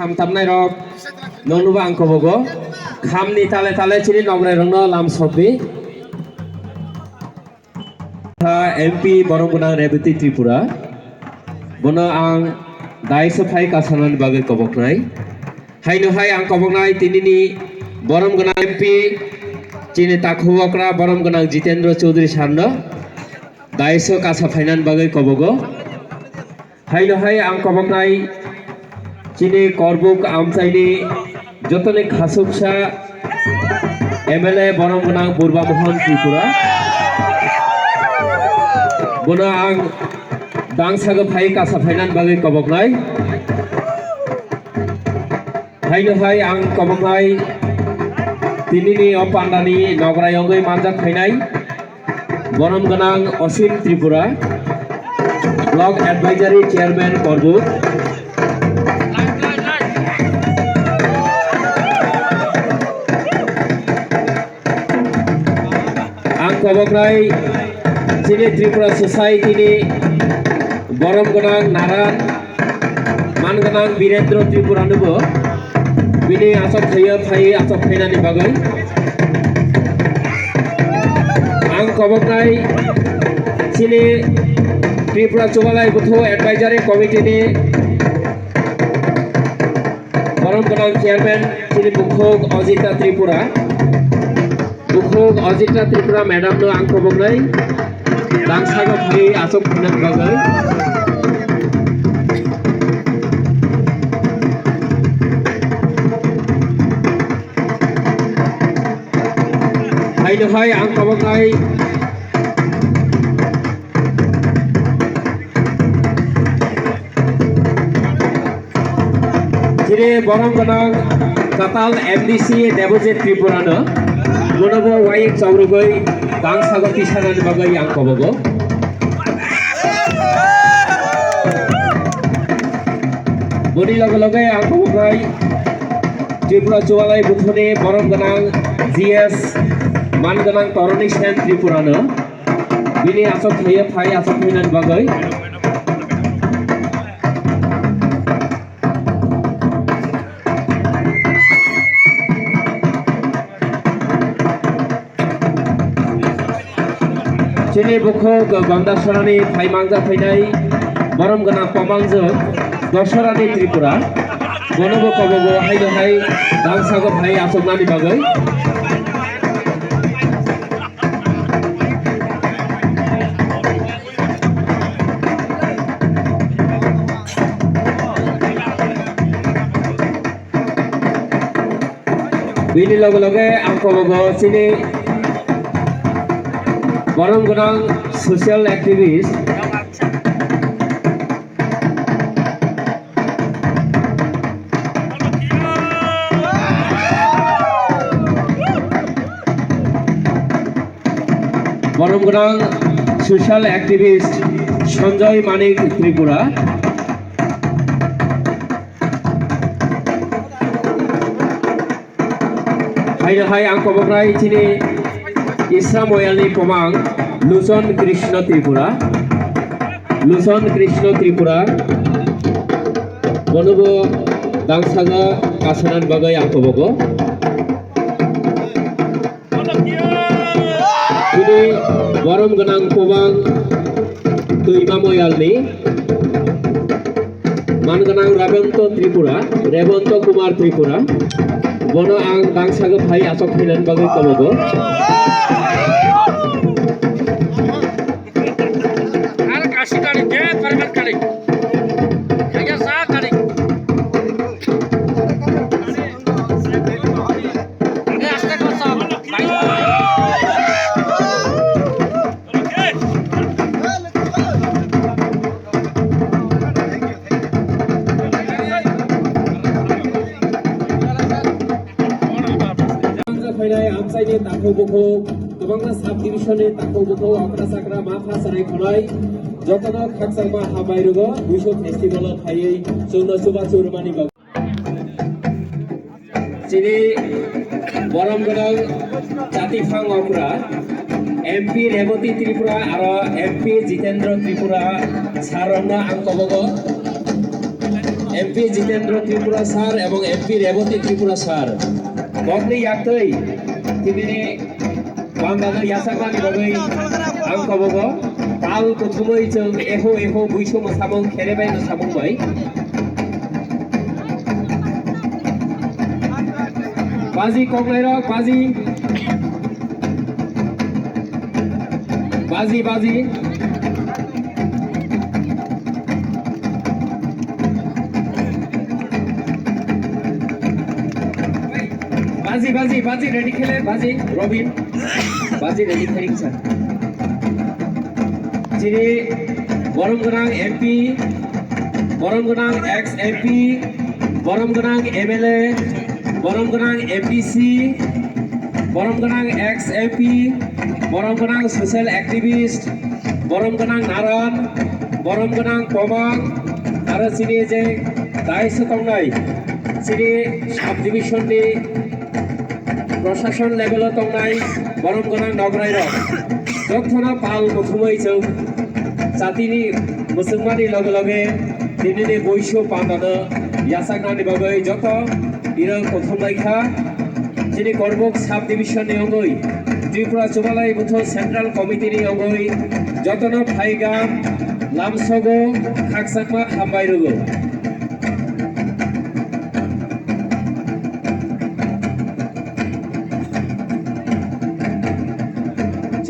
kham tamnai rok nongnuba ang kobogo khamni tale tale chini nograi rongno lam sotbi MP Boromgonang Rebeti Tripura bono ang daisa phai kasanan bagai koboknai haino hai ang koboknai tinini Boromgonang MP chini takhubokra Boromgonang Jitendra Chaudhary sarno daisa kasa phainan bagai kobogo haino hai ang koboknai chini korbuk amchaini jotone khasuksa MLA Boromgonang Purba Mohan Tripura bono ang dangsago phai kasa phainan bagai koboknai haino hai ang koboknai tinini opandani nograi ongoi manjak phainai Boromgonang Osim Tripura Block Advisory Chairman Korbuk ang koboknai chini Tripura Society ni Boromgonang Naran Mangonang Birendra Tripura nubo bini asok thaya phai asok phainani bagai ang koboknai chini Tripura Chubalai Butho Advisory Committee ni Boromgonang Chairman chini Bukhog Ajita Tripura Bukhog Ajita Tripura Madam no ang koboknai dangsago phai asok phainan bagai haino hai ang koboknai chini Boromgonang Katal MDC Debojit Tripura no bonobo wai chaurugoi dangsago tisanan bagai ang kobogo boni loge loge ang koboknai Tripura Chubalai Buthoni Boromgonang GS Mangonang Toroni Sen Tripura no bini asok thaya phai asok phainan bagai chini Bukhog Gandasarani phai mangja phainai Boromgonang Pamangjo Dosarani Tripura bonobo kobogo haino hai dangsago phai asoknani bagai bini loge loge ang kobogo chini Boromgonang social activist Boromgonang social activist Sanjoy Manik Tripura haino hai ang koboknai chini Isra Moyalni Pomang Luson Krishna Tripura bonobo dangsaga kasanan bagai ang kobogo ini Boromgonang Pomang Tuima Moyalni Mangonang Rebonto Kumar Tripura bono ang dangsaga phai asok phainan bagai kobogo amsaini takhoboko kobangna sub divisione takhoboko akra sakra mafa sarai khonai jotono khaksangma habairugo buisho festival phaiei chona suba churmani bag chini Boromgonang Jatifang Okra MP Rebeti Tripura aro MP Jitendra Tripura sarona ang kobogo MP Jitendra Tripura sir এবং MP Revati Tripura sir Bogni yaktoi tibini Bangladesh yasakmani bagai ang kabogo pal prothomoi jeng eho buiso mosamong kherebai mosamong bai Bazi Konglairok Bazi Bazi ready khele Bazi Robin Bazi ready kheling sir Jini Boromgonang MP Boromgonang ex MP Boromgonang MLA Boromgonang MPC Boromgonang ex MP Boromgonang social activist Boromgonang Naran Boromgonang Pomang Ara sini je daisa tongnai sini subdivision ni প্রশাসন level তংনাই বরমগনাং নগরাই rock যথনা পাল প্রথমই जों জাতিনি মুসলমানি লগে লগে দিনে বৈশ্য পান্দানো ইয়াসাকনানি বাগৈ যত ইরং প্রথম লাইখা যিনি করবক সাব ডিভিশননি অঙ্গই ত্রিপুরা চুবালাই বুথ সেন্ট্রাল কমিটিনি অঙ্গই যতন ফাইগাম লামসগো খাকসাকমা হামবাইরগো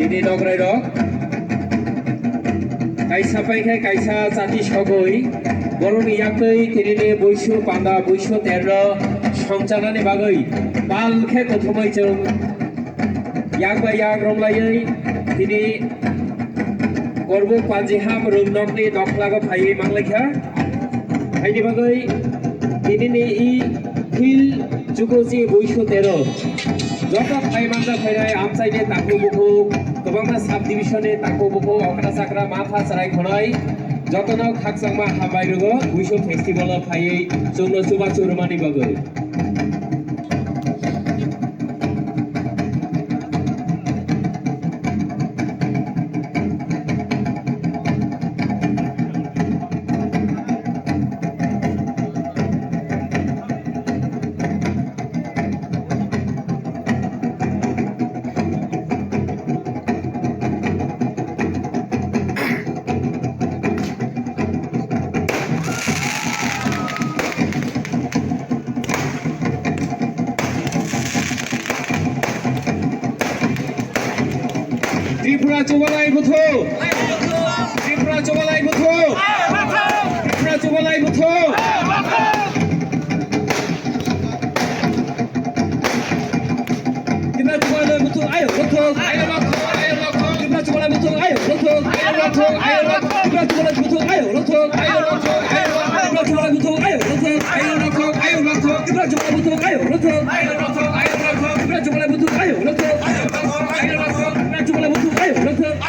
Jini Nograi Rok Kaisa Paikai Kaisa Sati Shogoi Boroni Yaktoi Tinine Boisho Panda Boisho Terra Shongchanani Bagoi Pal Khe Prothomoi जों Yagba Yag Romlayai Tini Korbo Panjiham Rumnokni Noklago Phai Manglaikha Haini Bagoi Tinine I Hil Jugoji Boisho Terra যত ফাইমানটা ফাইরাই আমসাইডে তাকু বুকু গোबांना sub ডিভিশনে তাকু বুকু অকরা সাকরা মাথা সারাই খনাই যতন খাকসাংমা হাবাইরগো উইশো festival ফাইयै জন্য সুবা চুরমানি বাগৈ Tripura Chubalai Butho Tripura Chubalai Butho Tripura Chubalai Butho Tripura Chubalai Butho ayo Butho Tripura Chubalai Butho ayo Butho Tripura Chubalai Butho ayo Butho Tripura Chubalai Butho ayo Butho Tripura Chubalai Butho ayo Butho Tripura Chubalai Butho ayo Butho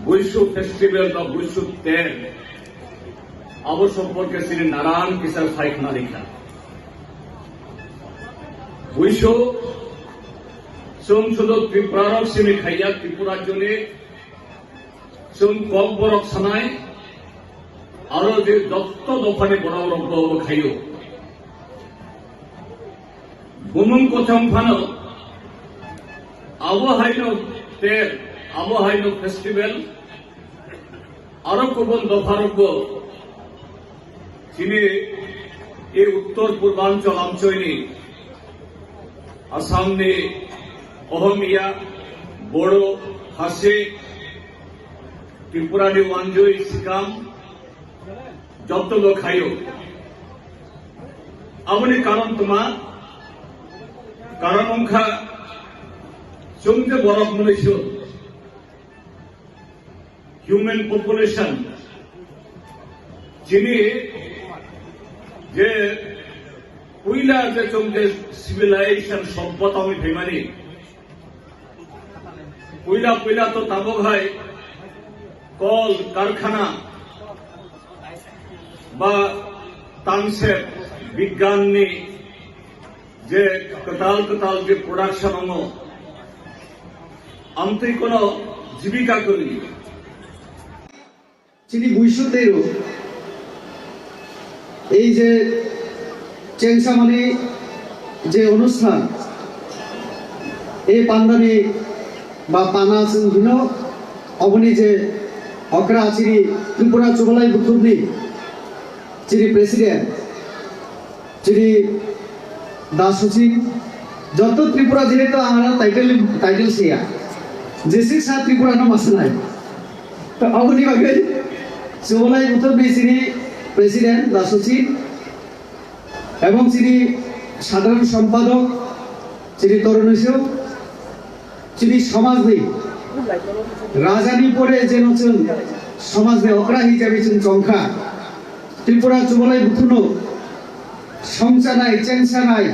বৈশ্য festival বা বৈশ্য তেল আবর সম্পর্কে শ্রী নারায়ণ কিশোর সাইখনা লেখা বৈশ্য শুধু ত্রিপুরারক সিমি খাইয়া ত্রিপুরার জন্য কম বরক সানায় আরো যে দত্ত দফানে বড় বড় খাইও বুমুং কথম ফানো আবহাইন তেল আবহাইন ফেস্টিভ্যাল আরো কবল দফারক যিনি এই উত্তর পূর্বাঞ্চল অঞ্চলে আসামে অহমিয়া বড়ো হাসে ত্রিপুরানি ওয়ানজই সিকাম যত লোক খাইও আপনি কারণ কারণ অংখা চমকে বরফ মনেছ হিউম্যান পপুলেশন যিনি যে পইলা যে চলছে সিভিলাইজেশন সভ্যতা আমি বেমানি পইলা তো তাবক হয় কল কারখানা বা তানসের বিজ্ঞান নিয়ে যে কতাল যে প্রোডাকশন আমতে কোনো জীবিকা করি চিনি ২০১৩ এই যে চেংসামানি যে অনুষ্ঠান এই পান্দানি বা পানা সিংহ অবনি যে অকরা চিনি ত্রিপুরা চুবলাই বুথুরনি চিনি প্রেসিডেন্ট চিনি দাস সচিব যত ত্রিপুরা জেলে তো আমরা টাইটেল সিয়া যেসি সা ত্রিপুরা নাম আসে নাই তো অবনি বাগে চুবলাই বুথুরনি চিনি প্রেসিডেন্ট দাস সচিব এবং চিনি সাধারণ সম্পাদক চিনি তরুণেশ্বর চিনি সমাজনী রাজানি পরে যে নতুন সমাজে অকরা হিসাবে চংখা ত্রিপুরা চুবলাই বুথুনো সংসা নাই চেংসা নাই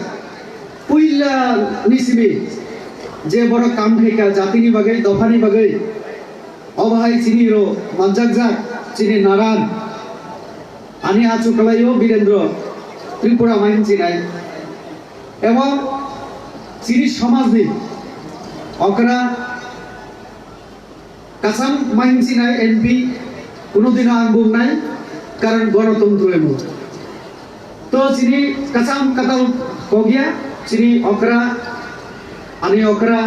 পুইলা নিসিবি যে বড় কাম ফেকা জাতিনি বাগে দফানি বাগে অবাহাই চিনি রো মানজাক চিনি নারায়ণ আনি আচু কালাইও বীরেন্দ্র ত্রিপুরা মাইন চিনাই এবং চিনি সমাজনী অকরা কাসাম মাইন চিনাই এমপি কোনোদিনও আঙ্গুর নাই কারণ গণতন্ত্র এমন তো চিনি কাসাম কাতাল কগিয়া চিনি অকরা আনি অকরা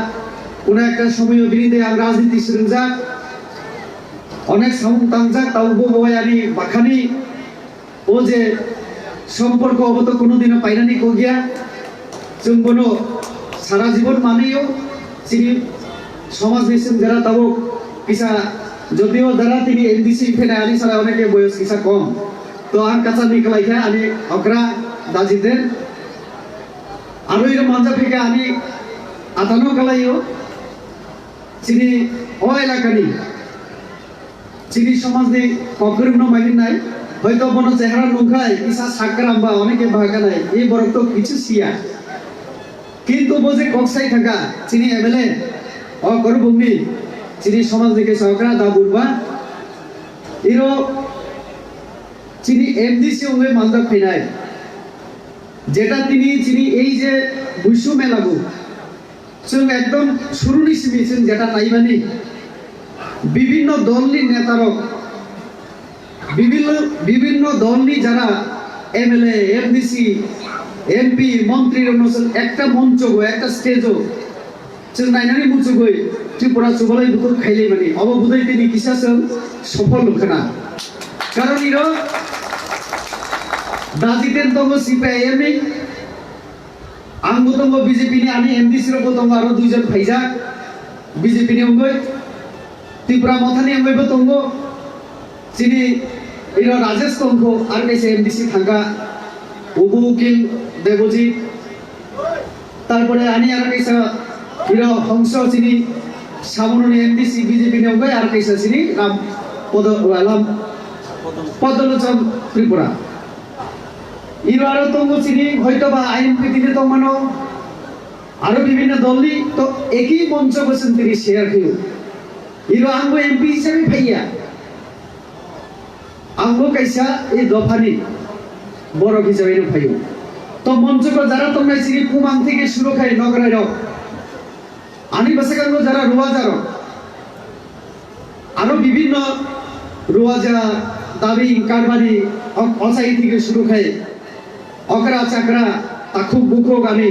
কোনো একটা সময় বিরিদে আর রাজনীতি সিরঞ্জা অনেক সাউন্ড তাংজা তাও বয় আনি বাখানি ও যে সম্পর্ক অবত কোনোদিনও পাইনানি কগিয়া जों কোনো সারা জীবন মানেও চিনি সমাজ নিশ্চিত যারা তাও কিসা যদিও যারা তিনি এনডিসি ফেনে আনি সারা অনেকে বয়স কিসা কম তো আর কাঁচা নিকলাইখা আমি অকরা দাজিদের আরো এর মাঝা থেকে আমি আতানো কালাইও চিনি ও এলাকানি চিনি সমাজ দিয়ে অগ্রহণ মাইন নাই হয়তো কোনো চেহারা নৌকায় কিসা সাকরাম বা অনেকে ভাগা নাই এই বরফ তো কিছু সিয়া কিন্তু বোঝে কক্সাই থাকা চিনি এমএলএ ও করবুমনি চিনি সমাজ দিকে সহকারা দা বুড়বা ইরো চিনি এমডিসি ওয়ে মালদা ফাইনাই যেটা তিনি চিনি এই যে বুইসু মেলাগু जों একদম শুরু নিছিবি যেটা নাইবানি বিভিন্ন দলনি নেতারক বিভিন্ন দলনি যারা এমএলএ এমডিসি এমপি মন্ত্রীর অনুসার একটা মঞ্চ একটা স্টেজও जों नायनानै मुचुगै ত্রিপুরা চুবলাই বুথুর খাইলে মানে অববুধাই তিনি কিসাসং সফল লক্ষণা কারণ ইরো দাজিতেন তঙ্গ সিপিআইএম आंबो दङ बिजेपि नि आनि एमडिसि रबो दङ आरो दुइजन फाइजा बिजेपि नि अंगै त्रिपुरा मथानि अंगैबो दङ चिनि इरो राजेश कंको आरो कैसे एमडिसि थांगा उबु उकिल देवजी तारपरे आनि आरो कैसे इरो हंस चिनि सामननि एमडिसि बिजेपि नि अंगै आरो कैसे चिनि राम पदलोचन त्रिपुरा इरो आरो तंगो चिनि হয়তো বা আইএমপি দিনে তো মানো আরো বিভিন্ন দলই তো একই মঞ্চ বসেন তিনি শেয়ার কিউ ইরো আঙ্গো এমপি হিসেবে ভাইয়া আঙ্গো কাইসা এই দফানি বড় হিসেবে ভাইও তো মঞ্চ কো যারা তোমরা চিনি কুমাং থেকে শুরু খাই নগরাই রাও আনি বসেকাঙ্গো যারা রুয়াজার আরো বিভিন্ন রুয়াজা দাবি কারবারি অসাই থেকে শুরু খাই অকরা চাকরা তাকুক বুকুক আমি